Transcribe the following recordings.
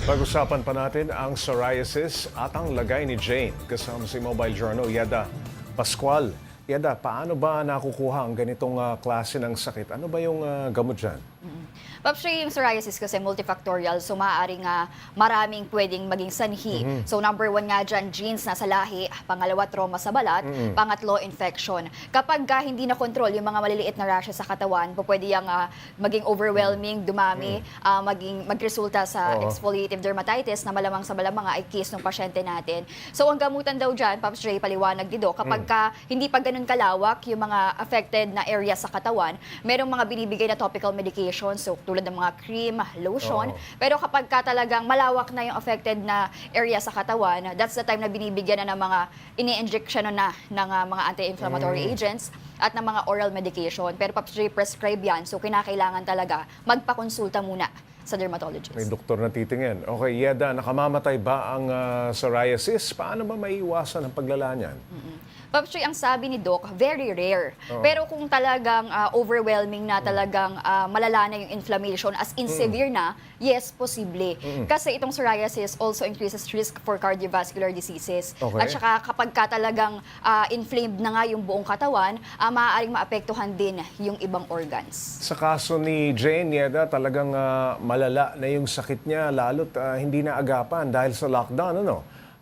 Pag-usapan pa natin ang psoriasis at ang lagay ni Jane. Kasama si Mobile Journal, Yeda Pascual. Yeda, paano ba nakukuha ang ganitong klase ng sakit? Ano ba yung gamot dyan? Paps, yung psoriasis kasi multifactorial, so maaaring maraming pwedeng maging sanhi. So number one nga dyan, genes na sa lahi, pangalawa, trauma sa balat, pangatlo, infection. Kapag hindi na control yung mga maliliit na rashes sa katawan, pwede yung maging overwhelming, dumami, magresulta sa exfoliative dermatitis na malamang sa malamang ay case ng pasyente natin. So ang gamutan daw dyan, Paps Ray, paliwanag dito, kapag hindi pa ganun kalawak yung mga affected na area sa katawan, merong mga binibigay na topical medication, so tulad ng mga cream, lotion. Pero kapag talagang malawak na yung affected na area sa katawan, that's the time na binibigyan na ng mga ini-injection na ng mga anti-inflammatory agents at ng mga oral medication. Pero Paps Ray, prescribe yan, so kinakailangan talaga magpakonsulta muna sa dermatologist. May doktor na titingin. Okay, Yeda, nakamamatay ba ang psoriasis? Paano ba maiiwasan ang paglala niyan? Paps Ray, ang sabi ni Doc, very rare. Pero kung talagang overwhelming na, talagang malala na yung inflammation, as in severe na, yes, posible. Kasi itong psoriasis also increases risk for cardiovascular diseases. Okay. At saka kapag talagang inflamed na nga yung buong katawan, maaaring maapektuhan din yung ibang organs. Sa kaso ni Jane, Yeda, talagang malala na yung sakit niya, lalo't hindi na agapan dahil sa lockdown.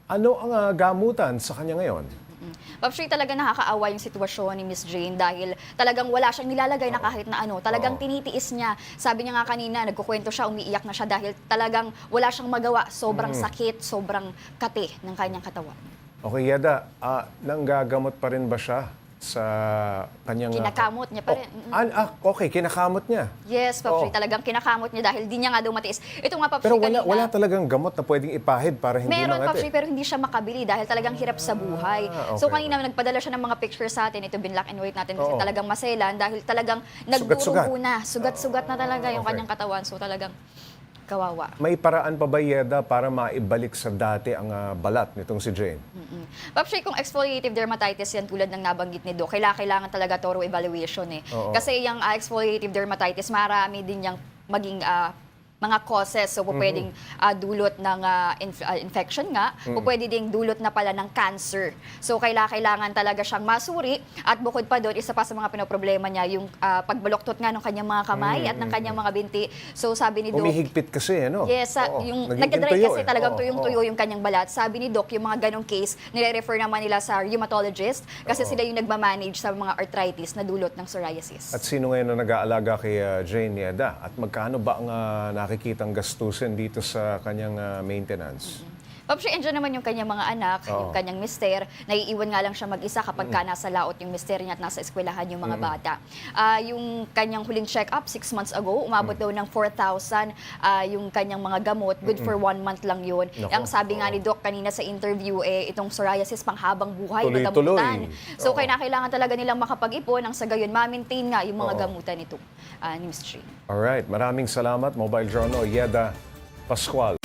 Ano ang gamutan sa kanya ngayon? Paps Ray, talaga nakakaawa yung sitwasyon ni Miss Jane dahil talagang wala siyang nilalagay na kahit na ano. Talagang tinitiis niya. Sabi niya nga kanina, nagkukwento siya, umiiyak na siya dahil talagang wala siyang magawa. Sobrang sakit, sobrang kate ng kanyang katawan. Okay, Yeda, nanggagamot pa rin ba siya sa kanyang... Kinakamot niya pa rin. Okay, kinakamot niya. Yes, Paps Ray, talagang kinakamot niya dahil di niya nga daw matiis. Ito nga, Paps Pero Ray, kanina, wala talagang gamot na pwedeng ipahid para hindi meron, Paps mangati. Ray, pero hindi siya makabili dahil talagang hirap sa buhay. So okay. kanina nagpadala siya ng mga pictures sa atin. Ito binlock and white natin kasi Oo. talagang maselan dahil talagang Sugat-sugat. nagdurugo na. Sugat-sugat na talaga yung Okay. kanyang katawan. So talagang kawawa. May paraan pa ba, Yeda, para maibalik sa dati ang balat nitong si Jane? Paps Ray, kung exfoliative dermatitis yan tulad ng nabanggit ni Doc, kailangan talaga thorough evaluation eh. Oo. Kasi yung exfoliative dermatitis, marami din yung maging mga causes. So, pwedeng dulot ng infection nga, pwede ding dulot na pala ng cancer. So, kailangan talaga siyang masuri. At bukod pa doon, isa pa sa mga pinoproblema niya, yung pagbaloktot nga ng kanyang mga kamay at ng kanyang mga binti. So, sabi ni Doc, Umihigpit kasi, ano? yes, yung Nagiging nagdadry tuyo kasi eh. talagang Oo, tuyong-tuyo yung kanyang balat. Sabi ni Doc, yung mga ganong case, nire-refer naman nila sa rheumatologist kasi sila yung nagmamanage sa mga arthritis na dulot ng psoriasis. At sino ngayon na nag-aalaga kay Jane, Yeda? At magkano ba ang nakikitang gastusin dito sa kanyang maintenance? Paps Ray, andyan naman yung kanyang mga anak, yung kanyang mister. Naiiwan nga lang siya mag-isa kapag nasa laot yung mister niya at nasa eskwelahan yung mga bata. Yung kanyang huling check-up, 6 months ago, umabot daw ng 4,000 yung kanyang mga gamot. Good for 1 month lang yun. Nako. Ang sabi nga ni Doc kanina sa interview, itong psoriasis panghabang buhay, Tuloy-tuloy. magamutan. So, Oo. kailangan talaga nilang makapag-ipon nang sa gayon, ma-maintain nga yung mga gamutan nito ni Miss Jane. Alright, maraming salamat, Mobile Journal, Yeda Pascual.